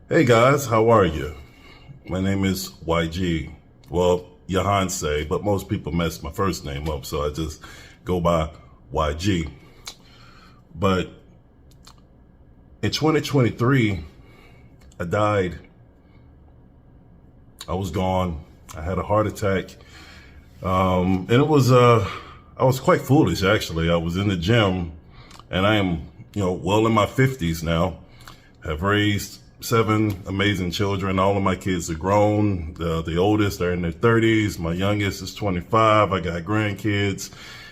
Hey guys, how are you? My name is YG. Well, Yahanseh, but most people mess my first name up, so I just go by YG. But in 2023, I died. I was gone. I had a heart attack. And I was quite foolish actually. I was in the gym and I am, well in my 50s now. Have raised 7 amazing children. All of my kids are grown. The oldest are in their 30s. My youngest is 25. I got grandkids,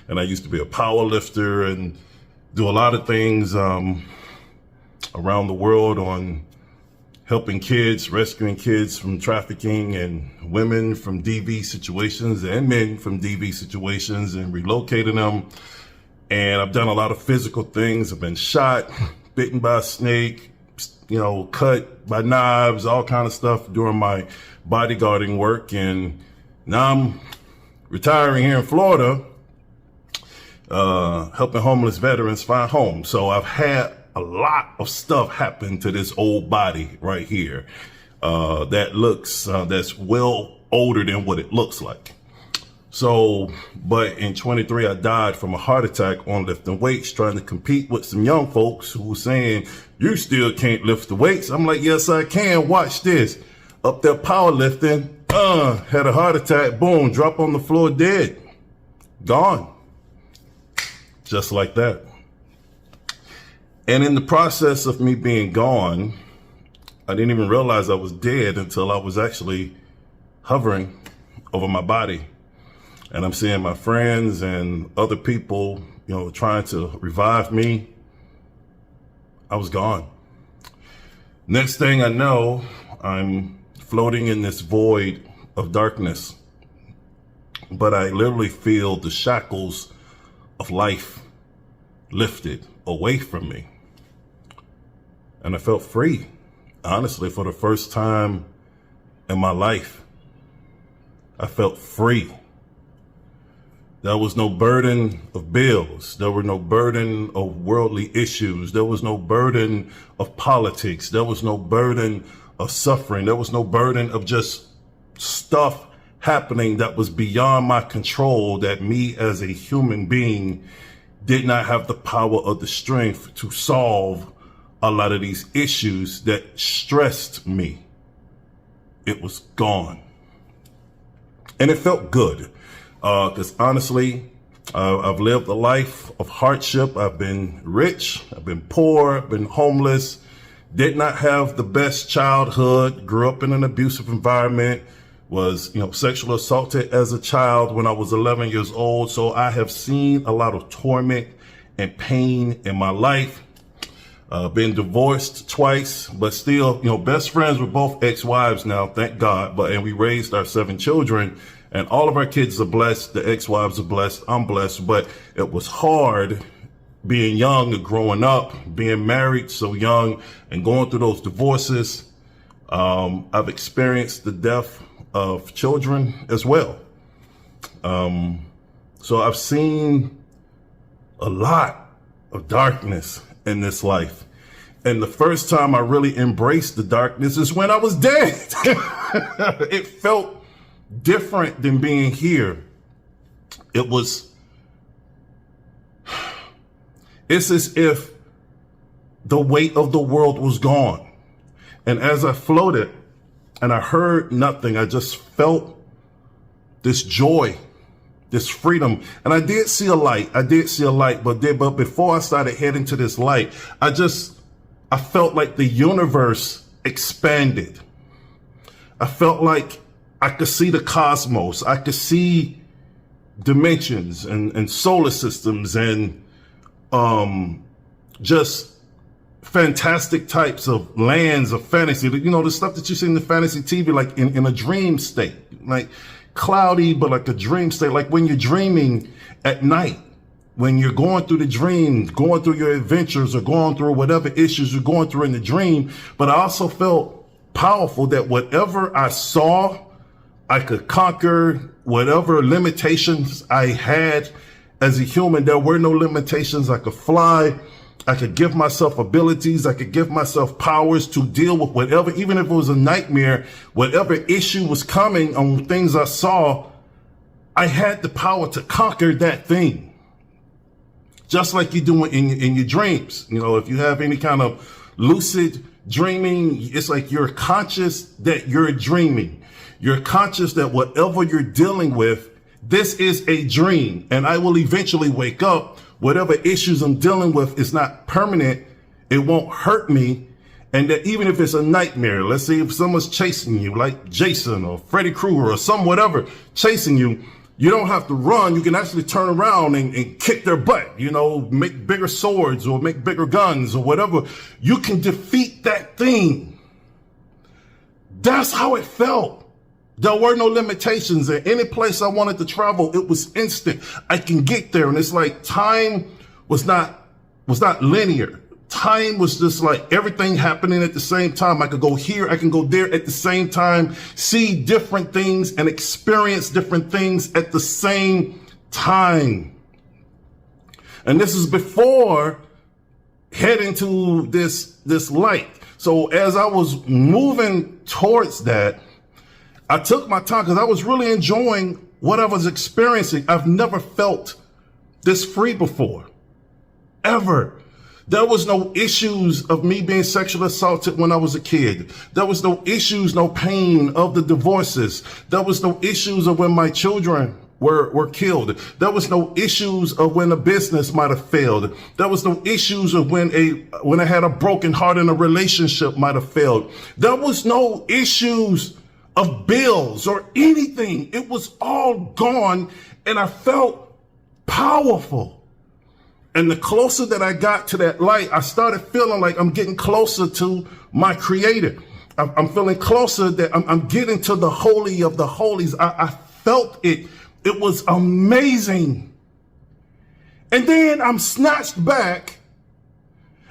and I used to be a power lifter and do a lot of things around the world on helping kids, rescuing kids from trafficking, and women from DV situations and men from DV situations, and relocating them. And I've done a lot of physical things. I've been shot, bitten by a snake, cut by knives, all kind of stuff during my bodyguarding work. And now I'm retiring here in Florida, helping homeless veterans find homes. So I've had a lot of stuff happen to this old body right here that's well older than what it looks like. So, but in 23, I died from a heart attack on lifting weights, trying to compete with some young folks who were saying, you still can't lift the weights. I'm like, yes, I can. Watch this. Up there powerlifting, had a heart attack, boom, drop on the floor dead. Gone. Just like that. And in the process of me being gone, I didn't even realize I was dead until I was actually hovering over my body. And I'm seeing my friends and other people, trying to revive me. I was gone. Next thing I know, I'm floating in this void of darkness. But I literally feel the shackles of life lifted away from me. And I felt free, honestly, for the first time in my life. I felt free. There was no burden of bills. There were no burden of worldly issues. There was no burden of politics. There was no burden of suffering. There was no burden of just stuff happening that was beyond my control, that me as a human being did not have the power or the strength to solve a lot of these issues that stressed me. It was gone. And it felt good. Because honestly, I've lived a life of hardship. I've been rich, I've been poor, I've been homeless, did not have the best childhood, grew up in an abusive environment, was, sexually assaulted as a child when I was 11 years old. So I have seen a lot of torment and pain in my life. Been divorced twice, but still, best friends with both ex-wives now, thank God. And we raised our 7 children. And all of our kids are blessed. The ex-wives are blessed. I'm blessed. But it was hard being young and growing up, being married so young and going through those divorces. I've experienced the death of children as well. So I've seen a lot of darkness in this life. And the first time I really embraced the darkness is when I was dead. It felt different than being here. It's as if the weight of the world was gone. And as I floated and I heard nothing, I just felt this joy, this freedom. And I did see a light. But before I started heading to this light, I felt like the universe expanded. I felt like I could see the cosmos. I could see dimensions and solar systems and just fantastic types of lands of fantasy. The stuff that you see in the fantasy TV, like in a dream state, like cloudy, but like a dream state, like when you're dreaming at night, when you're going through the dream, going through your adventures or going through whatever issues you're going through in the dream. But I also felt powerful that whatever I saw, I could conquer. Whatever limitations I had as a human, there were no limitations. I could fly. I could give myself abilities. I could give myself powers to deal with whatever, even if it was a nightmare, whatever issue was coming on things I saw, I had the power to conquer that thing. Just like you do in your dreams. You know, if you have any kind of lucid dreaming, it's like you're conscious that you're dreaming. You're conscious that whatever you're dealing with, this is a dream, and I will eventually wake up. Whatever issues I'm dealing with is not permanent. It won't hurt me. And that even if it's a nightmare, let's say if someone's chasing you, like Jason or Freddy Krueger or some whatever chasing you, you don't have to run. You can actually turn around and kick their butt, you know, make bigger swords or make bigger guns or whatever. You can defeat that thing. That's how it felt. There were no limitations. At any place I wanted to travel, it was instant. I can get there. And it's like time was not linear. Time was just like everything happening at the same time. I could go here, I can go there at the same time, see different things and experience different things at the same time. And this is before heading to this light. So as I was moving towards that, I took my time because I was really enjoying what I was experiencing. I've never felt this free before, ever. There was no issues of me being sexually assaulted when I was a kid. There was no issues, no pain of the divorces. There was no issues of when my children were killed. There was no issues of when a business might have failed. There was no issues of when I had a broken heart in a relationship might have failed. There was no issues of bills or anything. It was all gone, and I felt powerful. And the closer that I got to that light, I started feeling like I'm getting closer to my creator. I'm feeling closer that I'm getting to the holy of the holies. I felt it. It was amazing. And then I'm snatched back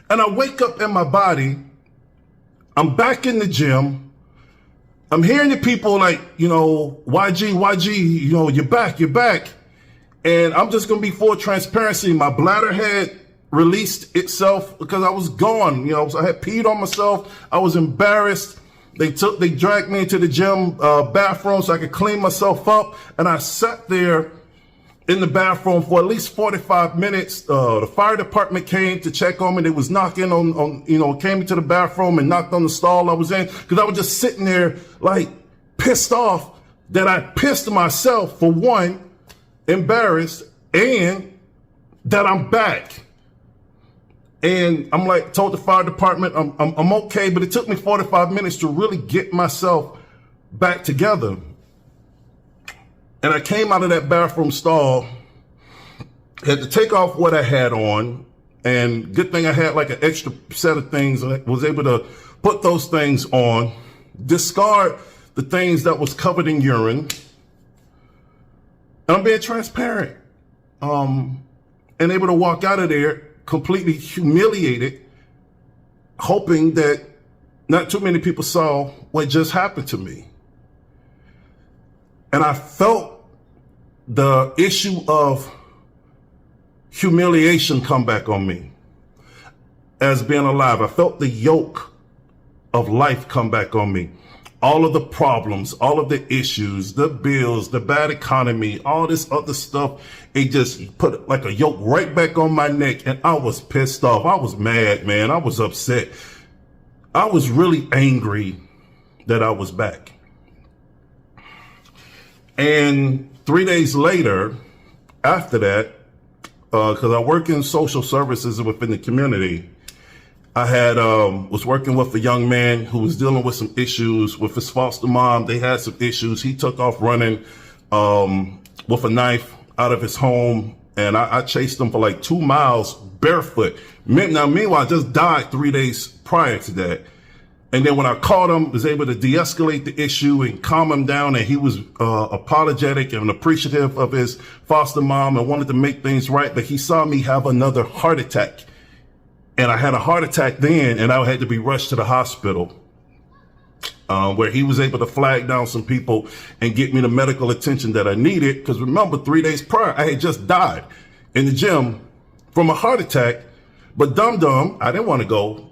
and I wake up in my body. I'm back in the gym. I'm hearing the people like, you know, YG, you know, you're back. And I'm just going to be full transparency. My bladder had released itself because I was gone. You know, so I had peed on myself. I was embarrassed. They dragged me into the gym bathroom so I could clean myself up. And I sat there in the bathroom for at least 45 minutes. The fire department came to check on me. They was knocking on, you know, came into the bathroom and knocked on the stall I was in because I was just sitting there like pissed off that I pissed myself, for one, embarrassed, and that I'm back. And I'm like, told the fire department I'm okay, but it took me 45 minutes to really get myself back together. And I came out of that bathroom stall, had to take off what I had on, and good thing I had like an extra set of things. I was able to put those things on, discard the things that was covered in urine. And I'm being transparent, and able to walk out of there completely humiliated, hoping that not too many people saw what just happened to me. And I felt the issue of humiliation come back on me as being alive. I felt the yoke of life come back on me. All of the problems, all of the issues, the bills, the bad economy, all this other stuff, it just put like a yoke right back on my neck. And I was pissed off. I was mad, man. I was upset. I was really angry that I was back. And 3 days later, after that, because I work in social services within the community, I had was working with a young man who was dealing with some issues with his foster mom. They had some issues. He took off running with a knife out of his home, and I chased him for like 2 miles barefoot. Now, meanwhile, I just died 3 days prior to that. And then when I caught him, was able to de-escalate the issue and calm him down. And he was apologetic and appreciative of his foster mom and wanted to make things right. But he saw me have another heart attack. And I had a heart attack then, and I had to be rushed to the hospital, where he was able to flag down some people and get me the medical attention that I needed. Because remember, 3 days prior, I had just died in the gym from a heart attack But dumb, I didn't want to go.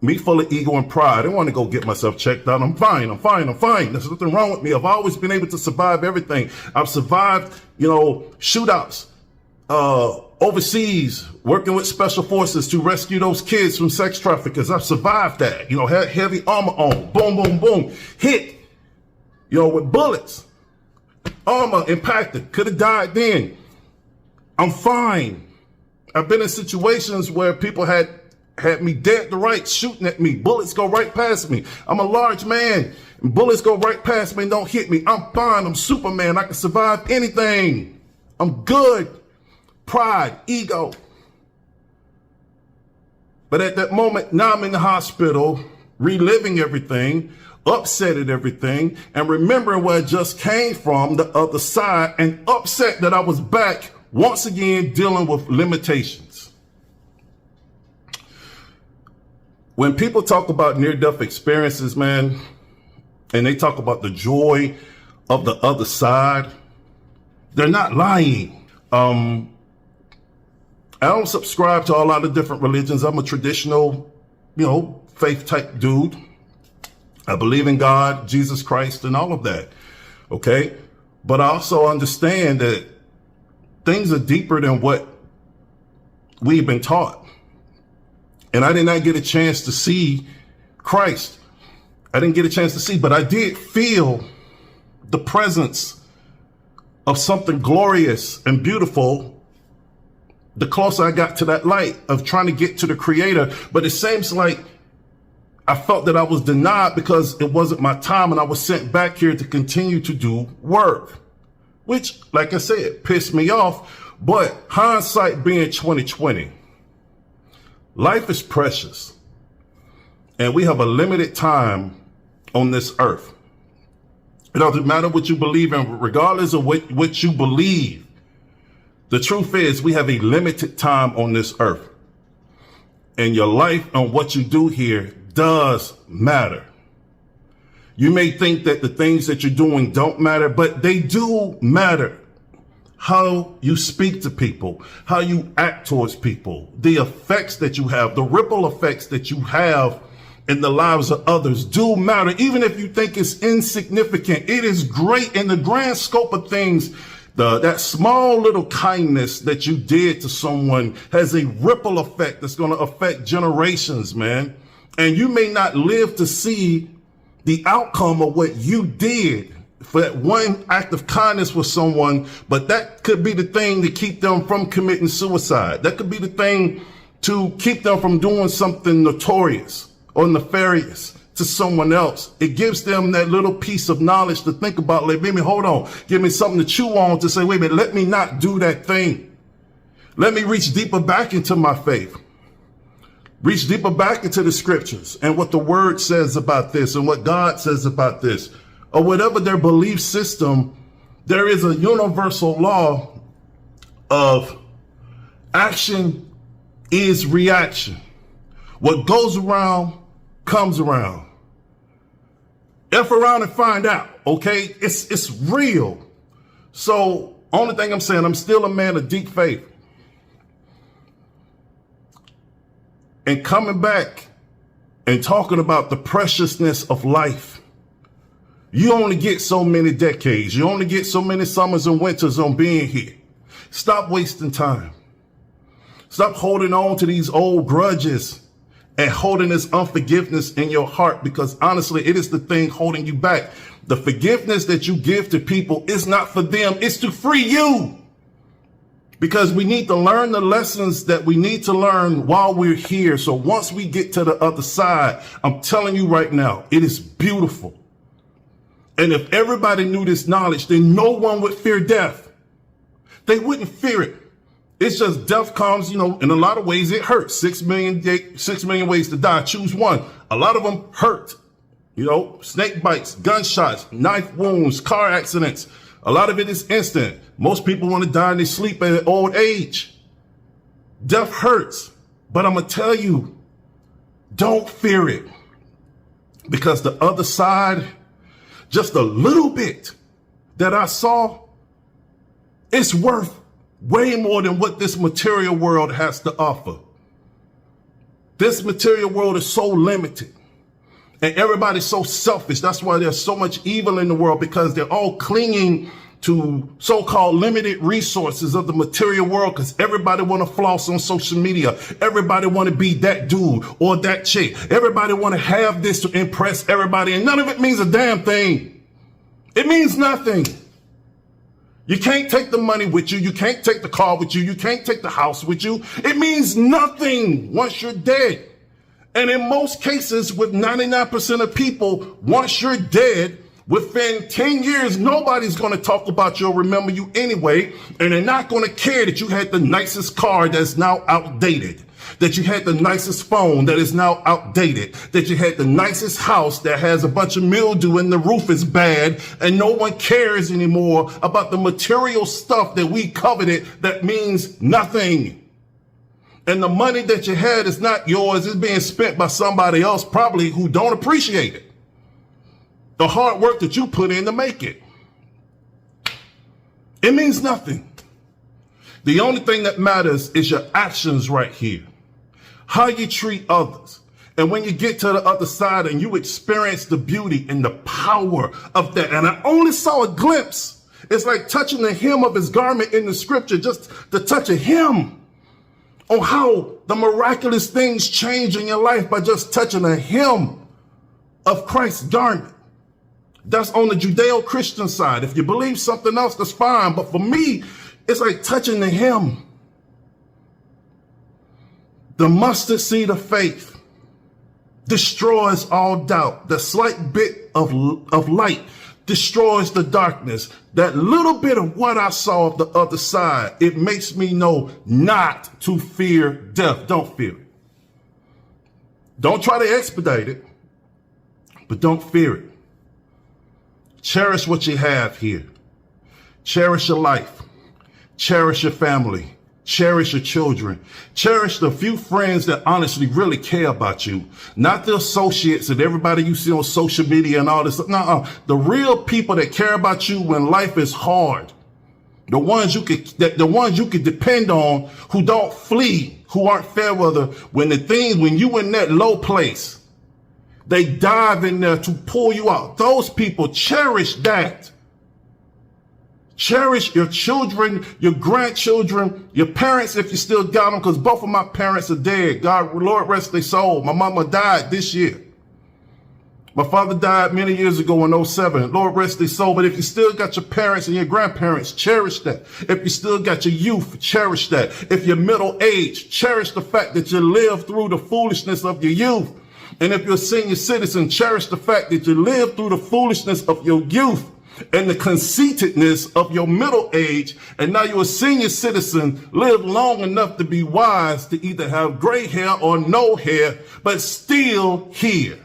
Me full of ego and pride. I didn't want to go get myself checked out. I'm fine. There's nothing wrong with me. I've always been able to survive everything. I've survived, shootouts, overseas, working with special forces to rescue those kids from sex traffickers. I've survived that. Had heavy armor on. Boom, boom, boom. Hit, with bullets. Armor impacted. Could have died then. I'm fine. I've been in situations where people had me dead to rights, shooting at me. Bullets go right past me. I'm a large man, and bullets go right past me and don't hit me. I'm fine. I'm Superman. I can survive anything. I'm good. Pride, ego. But at that moment, now I'm in the hospital, reliving everything, upset at everything, and remembering where I just came from, the other side, and upset that I was back once again dealing with limitations. When people talk about near-death experiences, man, and they talk about the joy of the other side, they're not lying. I don't subscribe to a lot of different religions. I'm a traditional, faith type dude. I believe in God, Jesus Christ, and all of that. Okay. But I also understand that things are deeper than what we've been taught. And I did not get a chance to see Christ. I didn't get a chance to see, but I did feel the presence of something glorious and beautiful the closer I got to that light of trying to get to the Creator. But it seems like I felt that I was denied because it wasn't my time and I was sent back here to continue to do work, which, like I said, pissed me off. But hindsight being 2020, life is precious and we have a limited time on this earth. It doesn't matter what you believe in, regardless of what you believe. The truth is we have a limited time on this earth, and your life and what you do here does matter. You may think that the things that you're doing don't matter, but they do matter. How you speak to people, how you act towards people, the effects that you have, the ripple effects that you have in the lives of others do matter. Even if you think it's insignificant, it is great in the grand scope of things. That small little kindness that you did to someone has a ripple effect that's going to affect generations, man. And you may not live to see the outcome of what you did for that one act of kindness with someone, but that could be the thing to keep them from committing suicide. That could be the thing to keep them from doing something notorious or nefarious to someone else. It gives them that little piece of knowledge to think about, like, baby, hold on, give me something to chew on to say, wait a minute, let me not do that thing. Let me reach deeper back into my faith. Reach deeper back into the scriptures and what the word says about this and what God says about this, or whatever their belief system. There is a universal law of action is reaction. What goes around comes around. F around and find out, okay? It's real. So only thing I'm saying, I'm still a man of deep faith. And coming back and talking about the preciousness of life. You only get so many decades. You only get so many summers and winters on being here. Stop wasting time. Stop holding on to these old grudges and holding this unforgiveness in your heart, because honestly, it is the thing holding you back. The forgiveness that you give to people is not for them. It's to free you. Because we need to learn the lessons that we need to learn while we're here. So once we get to the other side, I'm telling you right now, it is beautiful. And if everybody knew this knowledge, then no one would fear death. They wouldn't fear it. It's just death comes, in a lot of ways it hurts. 6 million ways to die. Choose one. A lot of them hurt. Snake bites, gunshots, knife wounds, car accidents. A lot of it is instant. Most people want to die in their sleep at old age. Death hurts. But I'm going to tell you, don't fear it. Because the other side, just a little bit that I saw, it's worth way more than what this material world has to offer. This material world is so limited. And everybody's so selfish. That's why there's so much evil in the world, because they're all clinging to so-called limited resources of the material world, because everybody want to floss on social media. Everybody want to be that dude or that chick. Everybody want to have this to impress everybody, and none of it means a damn thing. It means nothing. You can't take the money with you. You can't take the car with you. You can't take the house with you. It means nothing once you're dead. And in most cases, with 99% of people, once you're dead, within 10 years, nobody's going to talk about you or remember you anyway. And they're not going to care that you had the nicest car that's now outdated, that you had the nicest phone that is now outdated, that you had the nicest house that has a bunch of mildew and the roof is bad, and no one cares anymore about the material stuff that we coveted that means nothing. And the money that you had is not yours. It's being spent by somebody else, probably, who don't appreciate it. The hard work that you put in to make it. It means nothing. The only thing that matters is your actions right here. How you treat others. And when you get to the other side and you experience the beauty and the power of that. And I only saw a glimpse. It's like touching the hem of his garment in the scripture, just the touch of him. On how the miraculous things change in your life by just touching a hem of Christ's garment. That's on the Judeo-Christian side. If you believe something else, that's fine. But for me, it's like touching the hem. The mustard seed of faith destroys all doubt. The slight bit of light destroys the darkness. That little bit of what I saw of the other side, it makes me know not to fear death. Don't fear it. Don't try to expedite it, but don't fear it. Cherish what you have here. Cherish your life. Cherish your family. Cherish your children. Cherish the few friends that honestly really care about you. Not the associates and everybody you see on social media and all this. No, the real people that care about you when life is hard. The ones you could depend on, who don't flee, who aren't fair weather. When you in that low place, they dive in there to pull you out. Those people, cherish that. Cherish your children, your grandchildren, your parents if you still got them, because both of my parents are dead. God, Lord rest their soul. My mama died this year. My father died many years ago in 2007. Lord rest their soul. But if you still got your parents and your grandparents, cherish that. If you still got your youth, cherish that. If you're middle age, cherish the fact that you lived through the foolishness of your youth. And if you're a senior citizen, cherish the fact that you lived through the foolishness of your youth and the conceitedness of your middle age, and now you're a senior citizen, live long enough to be wise to either have gray hair or no hair, but still here.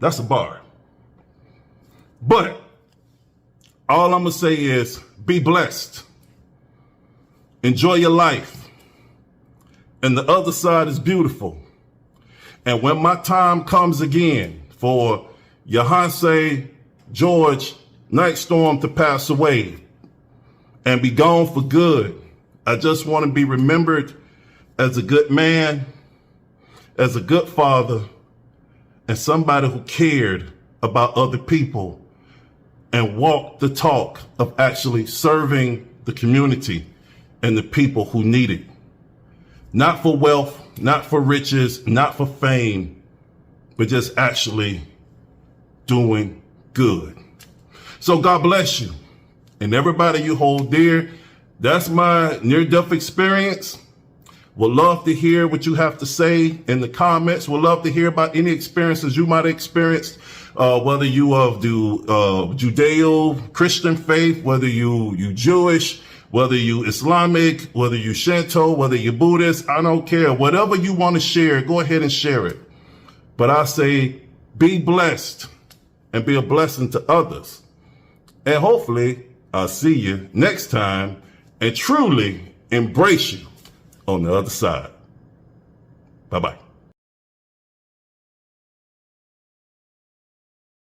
That's a bar. But all I'm going to say is be blessed. Enjoy your life. And the other side is beautiful. And when my time comes again for Yahanseh George Nyghtstorm to pass away and be gone for good, I just want to be remembered as a good man, as a good father, and somebody who cared about other people and walked the talk of actually serving the community and the people who need it. Not for wealth, not for riches, not for fame, but just actually doing good. So God bless you. And everybody you hold dear, that's my near-death experience. Would love to hear what you have to say in the comments. Would love to hear about any experiences you might have experienced, whether you of the Judeo-Christian faith, whether you Jewish, whether you Islamic, whether you Shinto, whether you Buddhist, I don't care. Whatever you want to share, go ahead and share it. But I say, be blessed and be a blessing to others. And hopefully I'll see you next time and truly embrace you on the other side. Bye-bye.